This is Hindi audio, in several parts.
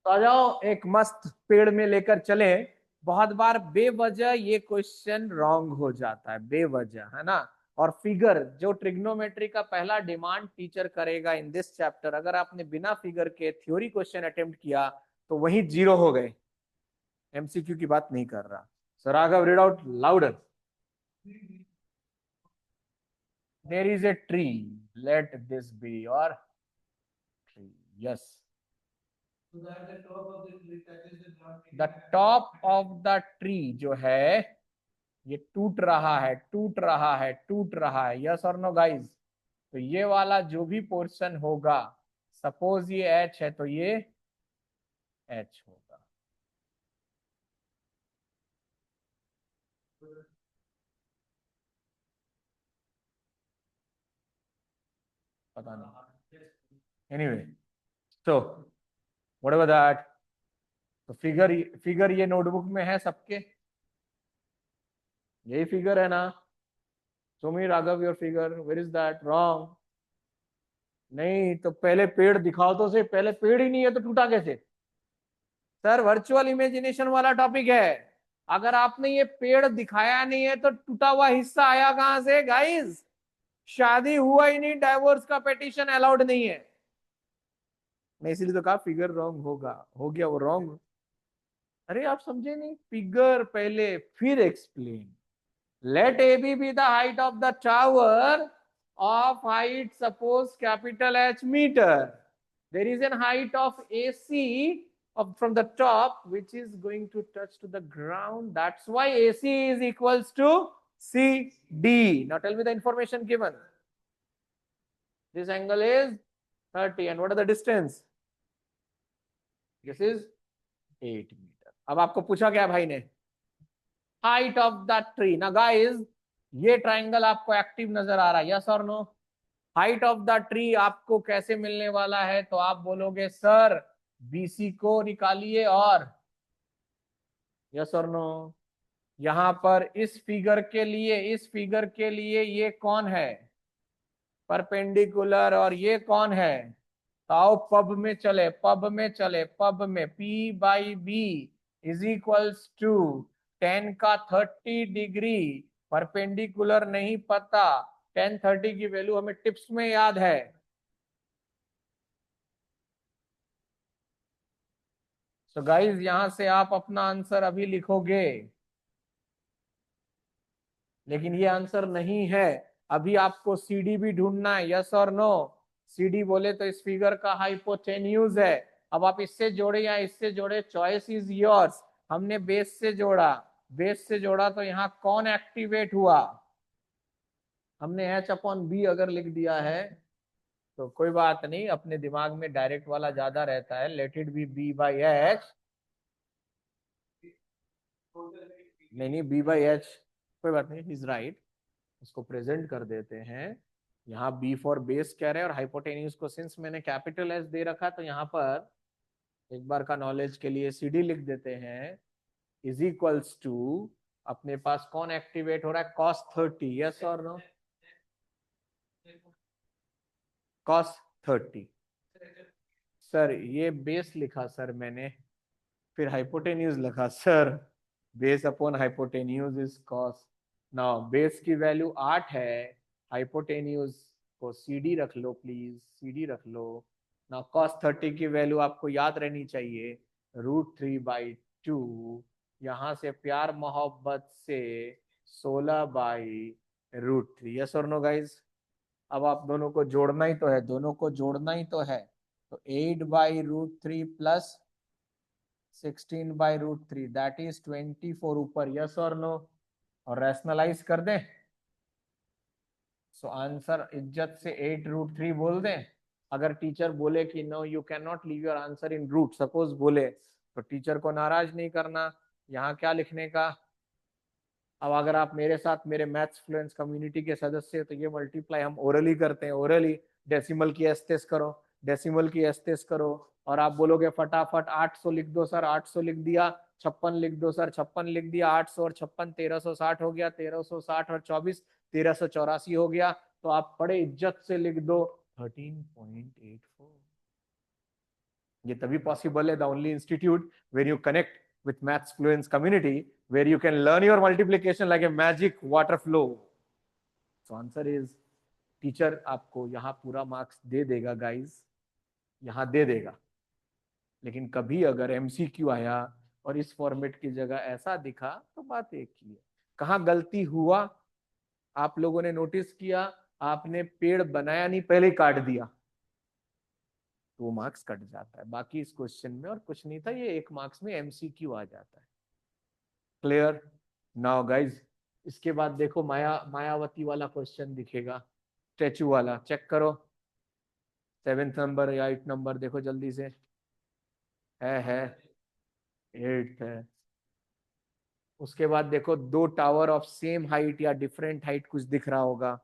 तो आ जाओ एक मस्त पेड़ में लेकर चले। बहुत बार बेवजह ये क्वेश्चन रॉन्ग हो जाता है, बेवजह, है ना। और फिगर जो ट्रिग्नोमेट्री का पहला डिमांड टीचर करेगा इन दिस चैप्टर, अगर आपने बिना फिगर के थ्योरी क्वेश्चन अटेम्प्ट किया तो वही जीरो हो गए। एमसीक्यू की बात नहीं कर रहा। So Raghav, read out louder. There is a tree, let this be your tree. Yes, the top of the tree जो है ये टूट रहा है, टूट रहा है, टूट रहा है। यस और नो गाइस? तो ये वाला जो भी पोर्शन होगा, सपोज ये एच है तो ये एच होगा। पता नहीं, anyway. So what about that? तो फिगर, फिगर ये नोटबुक में है सबके, यही फिगर है ना? Show me Raghav your figure, where is that? Wrong. नहीं तो पहले पेड़ दिखाओ तो सही, पहले पेड़ ही नहीं है तो टूटा कैसे? सर वर्चुअल इमेजिनेशन वाला टॉपिक है। अगर आपने ये पेड़ दिखाया नहीं है तो टूटा हुआ हिस्सा आया कहां से गाइस? शादी हुआ ही नहीं, डाइवोर्स का पिटीशन अलाउड नहीं है। मैं इसीलिए तो कहा फिगर रॉन्ग होगा, हो गया वो रॉन्ग। अरे आप समझे नहीं, फिगर पहले फिर explain. Let a be the height of the tower of height suppose capital H meter. There is an height of AC from the top which is going to touch to the ground. That's why AC is equals to CD. Now tell me the information given. This angle is 30 and what are the distance? This is 8 meter. अब आपको पूछा क्या भाई ने? Height of the tree. ना गाइस, ये ट्राइंगल आपको एक्टिव नजर आ रहा है, यस और no? Height of the tree आपको कैसे मिलने वाला है? तो आप बोलोगे सर बीसी को निकालिए और, यस और नो? यहां पर इस फिगर के लिए, इस फिगर के लिए ये कौन है? परपेंडिकुलर। और ये कौन है? तो आओ पब में चले, पब में चले, पब में P by B is equals to 10 का 30 डिग्री। परपेंडिकुलर नहीं पता, 10 30 की वैल्यू हमें टिप्स में याद है। तो गाइज यहां से आप अपना आंसर अभी लिखोगे, लेकिन ये आंसर नहीं है। अभी आपको सीडी भी ढूंढना है, यस और नो? सीडी बोले तो इस फिगर का हाइपोटेन्यूज है। अब आप इससे जोड़े या इससे जोड़े, चॉइस इज योर्स। हमने बेस से जोड़ा, बेस से जोड़ा तो यहाँ कौन एक्टिवेट हुआ? हमने एच अपॉन बी अगर लिख दिया है तो कोई बात नहीं, अपने दिमाग में डायरेक्ट वाला ज्यादा रहता है, let it be B by H. नहीं नहीं, बी बाई एच, कोई बात नहीं, इज राइट। इसको प्रेजेंट कर देते हैं। यहाँ बी फॉर बेस कह रहे हैं और हाइपोटेन्यूज को सिंस मैंने कैपिटल एस दे रखा तो यहाँ पर एक बार का नॉलेज के लिए सीडी लिख देते हैं। इज इक्वल्स टू, अपने पास कौन एक्टिवेट हो रहा है? कॉस 30, यस और नो? कॉस 30। सर ये बेस लिखा सर मैंने, फिर हाइपोटेन्यूज लिखा sir. Base upon hypotenuse is cos. Now base की वैल्यू 8 है, हाइपोटेन्यूज को सीडी रख लो प्लीज, सीडी रख लो। नाउ कॉस 30 की वैल्यू आपको याद रहनी चाहिए, √3/2। यहां से प्यार मोहब्बत से 16/√3। यस और नो गाइज? अब आप दोनों को जोड़ना ही तो है, दोनों को जोड़ना ही तो है। तो 8/√3 प्लस 16/√3 दैट इज 24 ऊपर, यस और नो? और रैशनलाइज कर दें, सो आंसर इज्जत से 8√3 बोल दें। अगर टीचर बोले कि no you can not leave your answer in root, suppose बोले, तो टीचर को नाराज नहीं करना। यहाँ क्या लिखने का? अब अगर आप मेरे साथ मेरे मैथ्स फ्लुएंस कम्युनिटी के सदस्य हैं, तो ये मल्टीप्लाई हम ओरली करते हैं, ओरली। डेसिमल की एस्तेस करो, डेसिमल की एस्तेस करो। और आप बोलोगे फटाफट 800 लिख दो सर, 800 लिख दिया। 56 लिख दो सर, 56 लिख दिया। 800 और 56 1360 हो गया, 1360 और 24 1384 हो गया। तो आप बड़े इज्जत से लिख दो 13.84। ये तभी पॉसिबल है, the only institute where you connect with maths fluence community where you can learn your multiplication like a magic water flow. So answer is, teacher आपको यहाँ पूरा मार्क्स दे देगा गाइस, यहाँ दे देगा, लेकिन कभी अगर एमसीक्यू आया और इस फॉर्मेट की जगह ऐसा दिखा तो बात एक ही है। कहाँ गलती हुआ, आप लोगों ने नोटिस किया, आपने पेड़ बनाया नहीं, पहले काट दिया, तो वो मार्क्स कट जाता है। बाकी इस क्वेश्चन में और कुछ नहीं था, ये 1 मार्क्स में एमसीक्यू आ जाता है। Clear now guys? इसके बाद देखो मायावती वाला क्वेश्चन दिखेगा, स्टेचू वाला, चेक करो 7th नंबर या 8 नंबर, देखो जल्दी से। है 8 है। उसके बाद देखो 2 टावर ऑफ सेम हाइट या डिफरेंट हाइट कुछ दिख रहा होगा।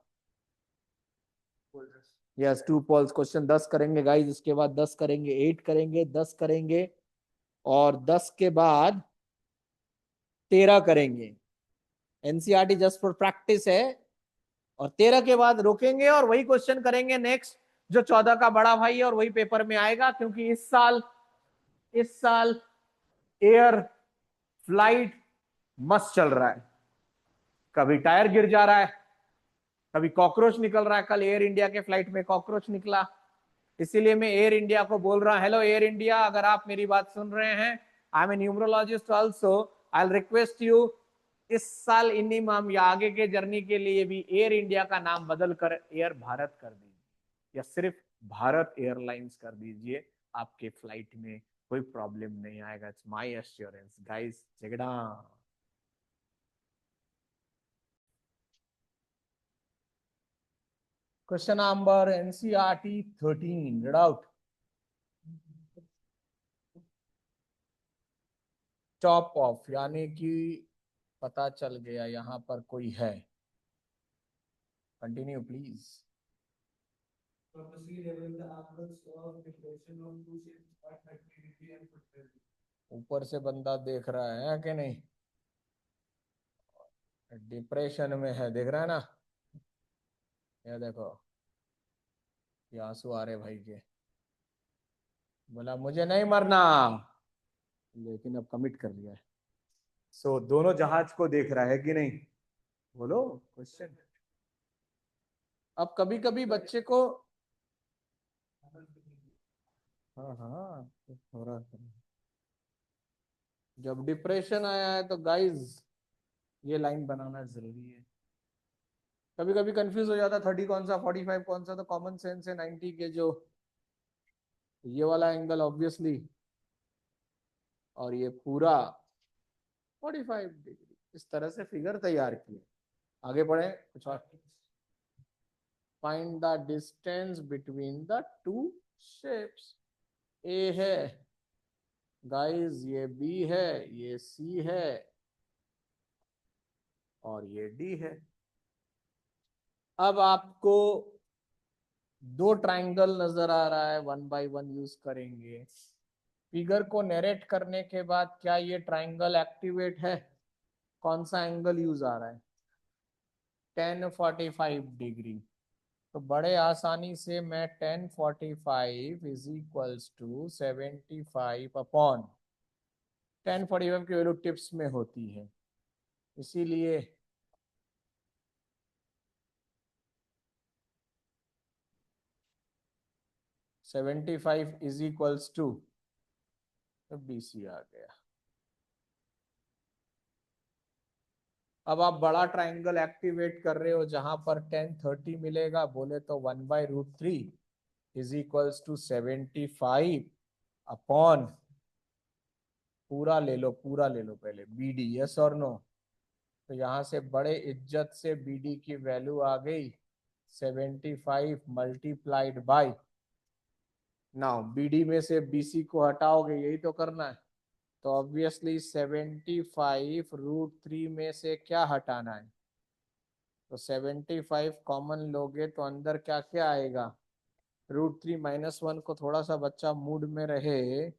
Yes, 2 poles. क्वेश्चन 10 करेंगे गाइज, इसके बाद 10 करेंगे, 8 करेंगे, 10 करेंगे, और 10 के बाद 13 करेंगे। एनसीईआरटी जस्ट फॉर प्रैक्टिस है। और 13 के बाद रोकेंगे और वही क्वेश्चन करेंगे नेक्स्ट, जो 14 का बड़ा भाई है, और वही पेपर में आएगा, क्योंकि इस साल एयर फ्लाइट मस्त चल रहा है। कभी टायर गिर जा रहा है, कभी कॉकरोच निकल रहा है। कल एयर इंडिया के फ्लाइट में कॉकरोच निकला, इसीलिए मैं एयर इंडिया को बोल रहा हूं, हेलो एयर इंडिया, अगर आप मेरी बात सुन रहे हैं, I am a numerologist also, I request you, इस साल इन्हीं माम या आगे के जर्नी के लिए भी एयर इंडिया का नाम बदल कर एयर भारत कर दीजिए, या सिर्फ भारत एयरलाइंस कर दीजिए। आपके फ्लाइट में कोई प्रॉब्लम नहीं आएगा। It's my assurance guys. झगड़ा question number NCERT 13, read out. Top of, यानी कि पता चल गया यहां पर कोई है। Continue please. ऊपर से बंदा देख रहा है कि नहीं? डिप्रेशन में है, देख रहा है ना? ये देखो, ये आंसू आ रहे भाई के। बोला मुझे नहीं मरना, लेकिन अब कमिट कर लिया है। सो दोनों जहाज को देख रहा है कि नहीं? बोलो क्वेश्चन। अब कभी कभी बच्चे को, हाँ हाँ, हो रहा है। जब डिप्रेशन आया है तो गाइज ये लाइन बनाना जरूरी है। कभी कभी कंफ्यूज हो जाता, 30 कौन सा, 45 कौन सा, तो कॉमन सेंस है 90 के जो ये वाला एंगल ऑब्वियसली, और ये पूरा 45 डिग्री, इस तरह से फिगर तैयार किए। आगे बढ़े कुछ और। Find the distance between the two shapes. ए है गाइस, ये बी है, ये सी है, और ये डी है। अब आपको 2 ट्राइंगल नजर आ रहा है, 1 बाय 1 यूज करेंगे। फिगर को नरेट करने के बाद क्या ये ट्राइंगल एक्टिवेट है? कौन सा एंगल यूज आ रहा है? 1045 डिग्री। तो बड़े आसानी से मैं 1045 इज इक्वल्स टू 75 अपॉन 1045 की वैल्यू टिप्स में होती है, इसीलिए 75 इज इक्वल्स टू, तो BC आ गया। अब आप बड़ा ट्राइंगल एक्टिवेट कर रहे हो, जहां पर 1030 मिलेगा, बोले तो 1/√3 इज इक्वल्स टू 75 अपॉन, पूरा ले लो, पूरा ले लो पहले, BD, यस और नो? तो यहाँ से बड़े इज्जत से BD की वैल्यू आ गई 75 मल्टीप्लाइड बाई, नाउ BD में से BC को हटाओगे, यही तो करना है। तो ऑब्वियसली 75√3 में से क्या हटाना है? तो 75 कॉमन लोगे तो अंदर क्या क्या आएगा? √3 -1 को थोड़ा सा बच्चा मूड में रहे,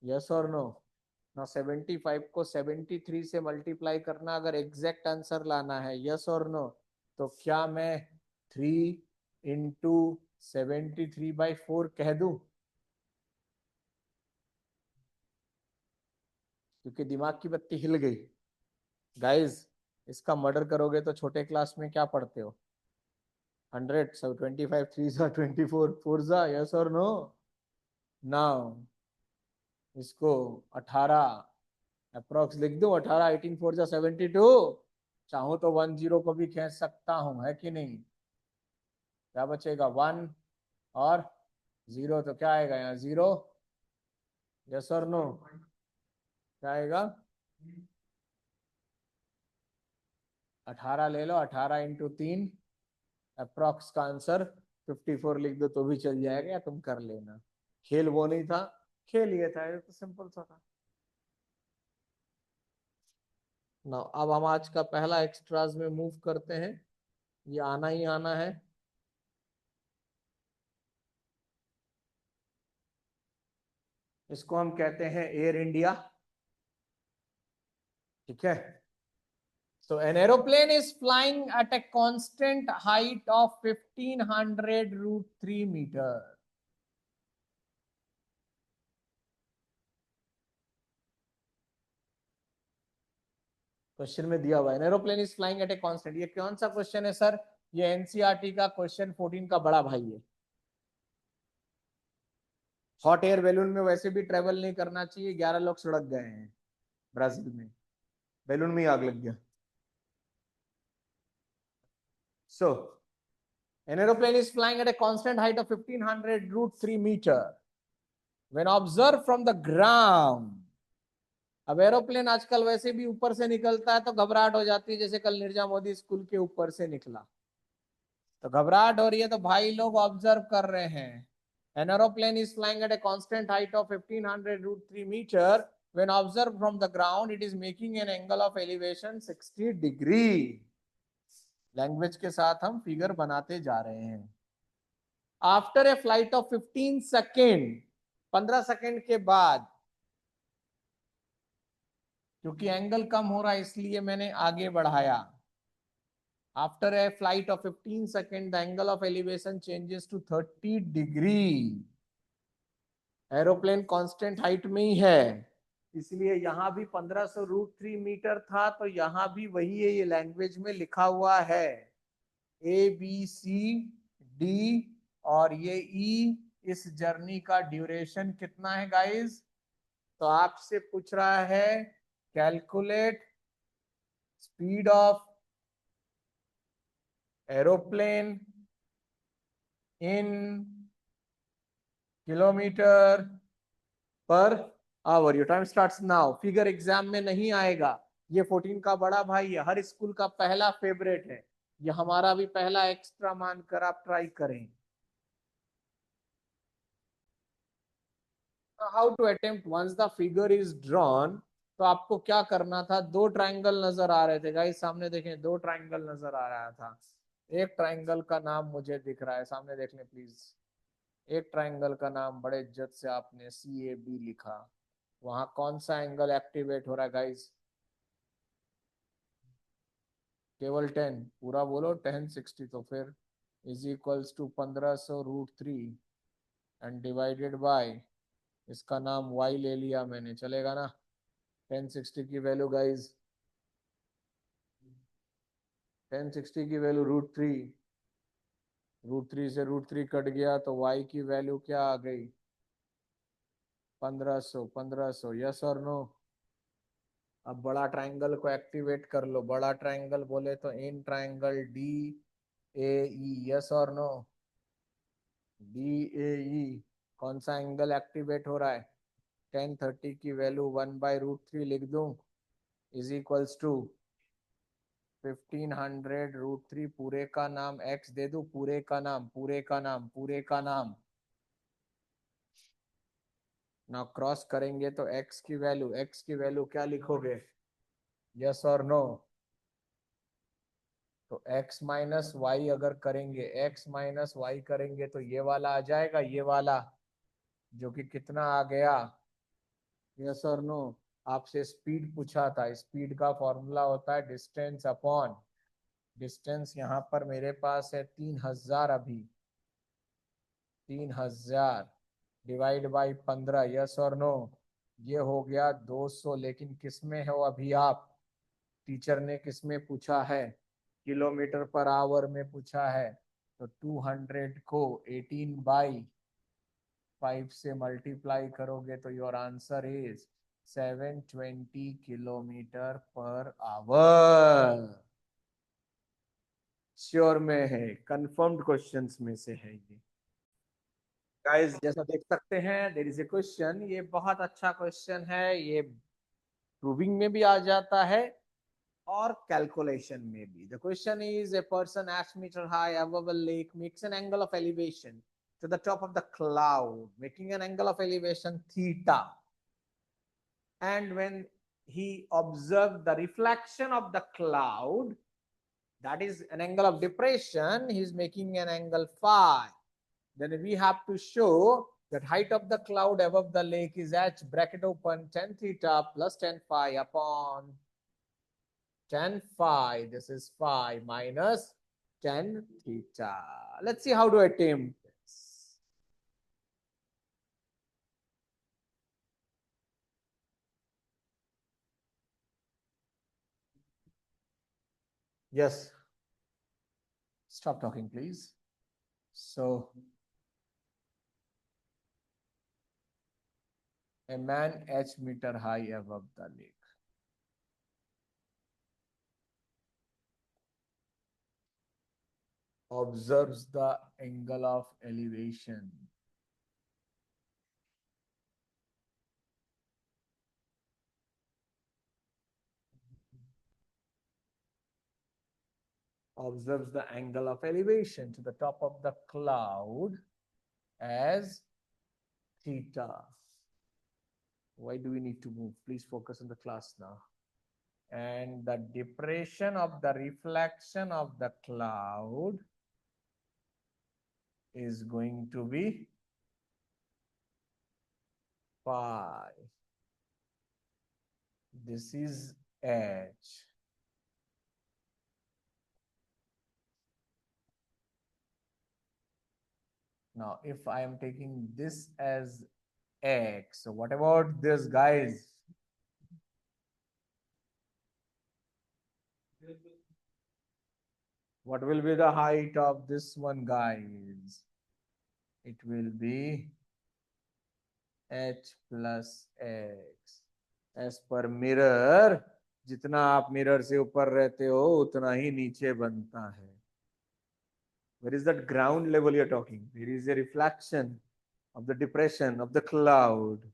यस और नो? ना 75 को 73 से मल्टीप्लाई करना, अगर एग्जैक्ट आंसर लाना है, यस और नो? तो क्या मैं 3 × 73/4 कह दूं? क्योंकि दिमाग की बत्ती हिल गई। गाइस, इसका मर्डर करोगे तो छोटे क्लास में क्या पढ़ते हो? 100, so 25 3s are 24 4s are, yes or no? Now इसको 18 अप्रोक्स लिख दो, 18 18 4 जा 72। चाहूं तो 10 को भी खींच सकता हूं, है कि नहीं? क्या बचेगा? 1 और 0, तो क्या आएगा यहाँ? 0, यस और नो? क्या आएगा? 18 ले लो, 18 × 3 अप्रोक्स का आंसर 54 लिख दो तो भी चल जाएगा, या तुम कर लेना। खेल वो नहीं था, खेल ये था, ये तो सिंपल सा था ना। अब हम आज का पहला एक्स्ट्राज में मूव करते हैं, ये आना ही आना है। इसको हम कहते हैं एयर इंडिया, ठीक है। So an aeroplane is flying at a constant height of 1500 √3 meter. Question में दिया हुआ है aeroplane is flying eight a constant. ये कौन सा क्वेश्चन है सर? ये एनसीईआरटी का क्वेश्चन 14 का बड़ा भाई है। हॉट एयर बैलून में वैसे भी ट्रेवल नहीं करना चाहिए, 11 लोग सड़क गए हैं ब्राजील में, बैलून में ही आग लग गया। सो an aeroplane is flying at a constant height of 1500 √3 meter when observed from the ground। अब एरोप्लेन आजकल वैसे भी ऊपर से निकलता है तो घबराहट हो जाती है, जैसे कल निर्जा मोदी स्कूल के ऊपर से निकला तो घबराहट हो रही है, तो भाई लोग ऑब्जर्व कर रहे हैं। An aeroplane is flying at a constant height of 1500 √3 meter. When observed from the ground, it is making an angle of elevation 60 degree। Language के साथ हम फिगर बनाते जा रहे हैं। After a flight of 15 second, 15 second के बाद, क्योंकि एंगल कम हो रहा है इसलिए मैंने आगे बढ़ाया। After a flight of 15 seconds, the angle of elevation changes to 30 degree। Aeroplane constant height में ही है, इसलिए यहां भी 1500 √3 मीटर था, तो यहां भी वही है, ये लैंग्वेज में लिखा हुआ है ABCD, और ये E। इस जर्नी का ड्यूरेशन कितना है गाइस? तो आपसे पूछ रहा है calculate speed of aeroplane in kilometre per hour. Your time starts now. Figure exam में नहीं आएगा, ये 14 का बड़ा भाई है, हर स्कूल का पहला फेवरेट है, ये हमारा भी पहला एक्स्ट्रा मानकर आप ट्राई करें। How to attempt once the figure is drawn. तो आपको क्या करना था? दो ट्राइंगल नजर आ रहे थे गाइस, सामने देखें, दो ट्राइंगल नजर आ रहा था। एक ट्राइंगल का नाम मुझे दिख रहा है, सामने देख लें प्लीज। एक ट्राइंगल का नाम बड़े इज्जत से आपने CAB लिखा, वहां कौन सा एंगल एक्टिवेट हो रहा है गाइस? केवल 10, पूरा बोलो 1060। तो फिर is equals to 1500 √3 and divided by, इसका नाम y ले लिया मैंने, चलेगा ना? 1060 की वैल्यू गाइस, 1060 की वैल्यू √3, √3 से √3 कट गया तो y की वैल्यू क्या आ गई? 1500 1500, यस और नो? अब बड़ा ट्राइंगल को एक्टिवेट कर लो। बड़ा ट्राइंगल बोले तो इन ट्राइंगल DAE, यस और नो? DAE कौन सा एंगल एक्टिवेट हो रहा है? 1030 की वैल्यू 1/√3 लिख दूं, इज इक्वल्स टू 1500 √3, पूरे का नाम x दे दूं, पूरे का नाम, पूरे का नाम, पूरे का नाम। ना क्रॉस करेंगे तो x की वैल्यू क्या लिखोगे? यस और नो? तो x माइनस वाई अगर करेंगे, x माइनस वाई करेंगे तो ये वाला आ जाएगा, ये वाला, जो कि कितना आ गया? यस और नो? आपसे स्पीड पूछा था, स्पीड का फॉर्मूला होता है डिस्टेंस अपॉन, डिस्टेंस यहाँ पर मेरे पास है 3000, अभी 3000 डिवाइड बाई 15, यस और नो? ये हो गया 200, लेकिन किस में हो अभी आप? टीचर ने किस में पूछा है? किलोमीटर पर आवर में पूछा है। तो 200 को 18/5 से मल्टीप्लाई करोगे तो your answer is 720 kilometre per hour. Sure में है, कंफर्म्ड क्वेश्चंस में से है ये। गाइस जैसा देख सकते हैं, देयर इज ए क्वेश्चन, ये बहुत अच्छा क्वेश्चन है, ये प्रूविंग में भी आ जाता है और कैलकुलेशन में भी। The question is, a person at metre high above a lake makes an angle of elevation to the top of the cloud, making an angle of elevation theta, and when he observed the reflection of the cloud, that is an angle of depression, he is making an angle phi. Then we have to show that height of the cloud above the lake is h bracket open tan theta plus tan phi upon tan phi. This is phi minus tan theta. Let's see how to attempt this. Yes. Stop talking, please. So, a man h meter high above the lake observes the angle of elevation to the top of the cloud as theta. Why do we need to move? Please focus on the class now. And the depression of the reflection of the cloud is going to be pi. This is h. Now, if I am taking this as x, so what about this, guys? What will be the height of this one, guys? It will be h plus x. As per mirror, जितना आप मिरर से ऊपर रहते हो उतना ही नीचे बनता है. Where is that ground level you're talking? There is a reflection of the depression of the cloud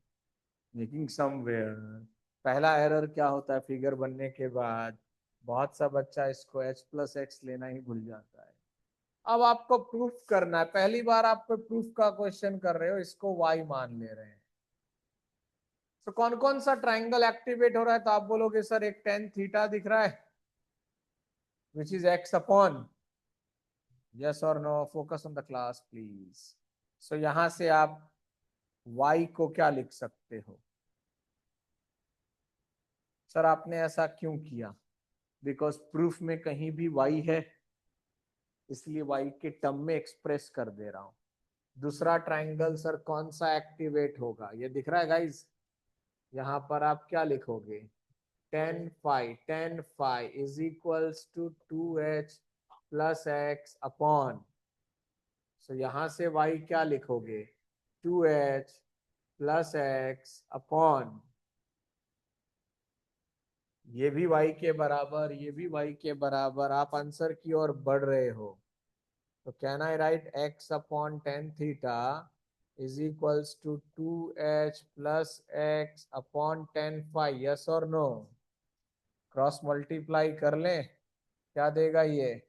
making somewhere. पहला एरर क्या होता है फिगर बनने के बाद? बहुत सा बच्चा इसको h plus x लेना ही भूल जाता है. अब आपको प्रूफ करना है, पहली बार आपको प्रूफ का क्वेश्चन कर रहे हो, इसको y मान ले रहे हैं. तो कौन कौन सा ट्राइंगल एक्टिवेट हो रहा है? तो आप बोलोगे सर एक टेन थीटा दिख रहा है which is x upon. Yes और no? Focus on the class please. So यहां से आप y को क्या लिख सकते हो? सर आपने ऐसा क्यों किया? बिकॉज प्रूफ में कहीं भी y है, इसलिए y के टर्म में एक्सप्रेस कर दे रहा हूं. दूसरा ट्राइंगल सर कौन सा एक्टिवेट होगा? ये दिख रहा है गाइज. यहां पर आप क्या लिखोगे? tan phi is equals to 2h plus x upon. So यहां से y क्या लिखोगे? 2h plus x upon. ये भी y के बराबर, ये भी y के बराबर. आप आंसर की ओर बढ़ रहे हो. तो can I write x upon tan theta is equals to 2h plus x upon tan phi? Yes और नो? क्रॉस मल्टीप्लाई कर लें, क्या देगा ये?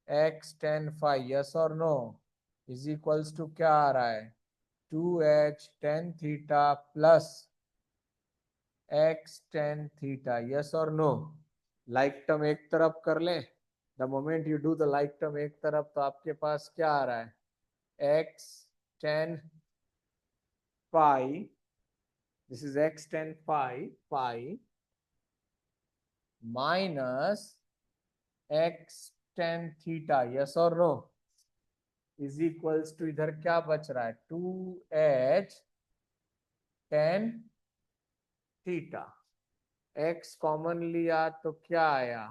x tan phi. यस और नो? इज इक्वल्स टू क्या आ रहा है? 2h tan theta plus x tan theta. Yes और नो? लाइक टर्म एक तरफ कर लें. The moment you do the like term एक तरफ, तो आपके पास क्या आ रहा है? x tan phi. This is x tan phi minus x tan theta. Yes और नो? इज इक्वल्स टू, इधर क्या बच रहा है? 2h tan theta. X common लिया तो क्या आया,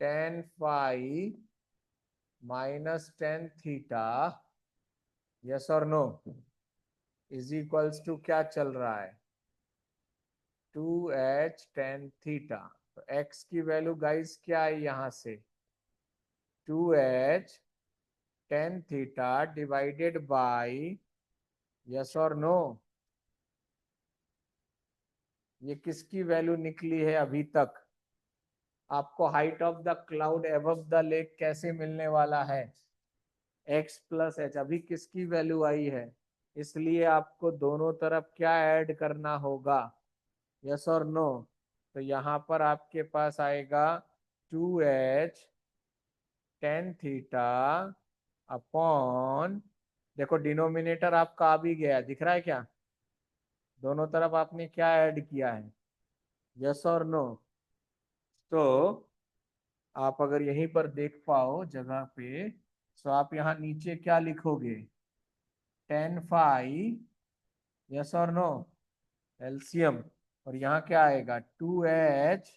tan phi minus tan theta, yes और नो, इज इक्वल्स टू क्या चल रहा है, 2h टेन थीटा। तो x की वैल्यू गाइस क्या है यहां से, 2h tan theta divided by, yes और नो, ये किसकी वैल्यू निकली है अभी तक। आपको height of the cloud above the lake कैसे मिलने वाला है, x प्लस एच, अभी किसकी वैल्यू आई है, इसलिए आपको दोनों तरफ क्या ऐड करना होगा, यस और नो। तो यहाँ पर आपके पास आएगा 2h टेन थीटा अपॉन, देखो डिनोमिनेटर आपका आ भी गया, दिख रहा है क्या, दोनों तरफ आपने क्या ऐड किया है, यस और नो। तो आप अगर यहीं पर देख पाओ जगह पे, तो आप यहाँ नीचे क्या लिखोगे, टेन फाई, यस और नो, एलसीएम, और यहाँ क्या आएगा 2h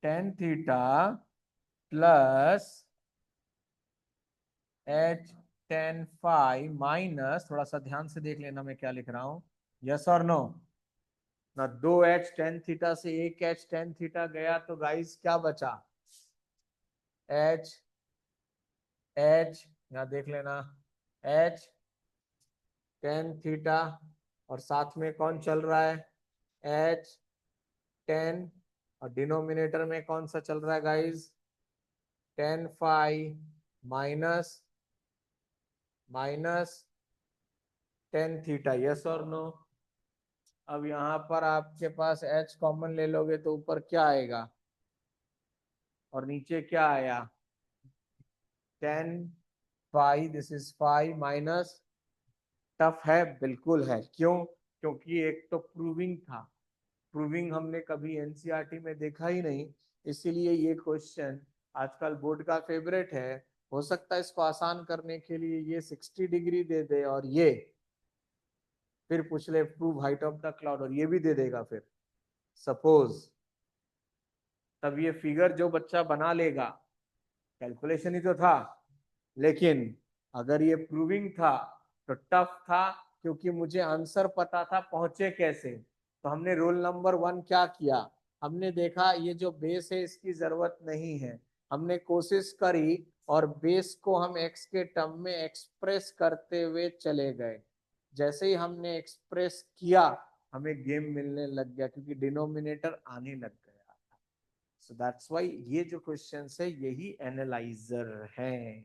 tan theta plus H tan phi minus, थोड़ा सा ध्यान से देख लेना मैं क्या लिख रहा हूं, यस और नो ना, 2h टेन थीटा से एक h टेन थीटा गया तो गाइस क्या बचा, h h, यहाँ देख लेना, h टेन थीटा, और साथ में कौन चल रहा है, h टेन, और डिनोमिनेटर में कौन सा चल रहा है guys, tan phi minus minus tan theta, yes और नो। अब यहाँ पर आपके पास h कॉमन ले लोगे तो ऊपर क्या आएगा, और नीचे क्या आया, tan phi, this is phi minus, tough है, बिल्कुल है, क्यों, क्योंकि एक तो प्रूविंग था, प्रूविंग हमने कभी एनसीईआरटी में देखा ही नहीं, इसीलिए ये क्वेश्चन आजकल बोर्ड का फेवरेट है। हो सकता है इसको आसान करने के लिए ये 60 डिग्री दे दे और ये फिर पूछ ले prove height of the cloud, और ये भी दे देगा फिर सपोज, तब ये फिगर जो बच्चा बना लेगा, कैलकुलेशन ही तो था, लेकिन अगर ये प्रूविंग था तो टफ था, क्योंकि मुझे आंसर पता था, पहुंचे कैसे। तो हमने रोल नंबर 1 क्या किया, हमने देखा ये जो बेस है इसकी जरूरत नहीं है, हमने कोशिश करी और बेस को हम एक्स के टर्म में एक्सप्रेस करते हुए चले गए, जैसे ही हमने एक्सप्रेस किया हमें गेम मिलने लग गया, क्योंकि डिनोमिनेटर आने लग गया। सो दैट्स वाई ये जो क्वेश्चन है यही एनालाइजर है।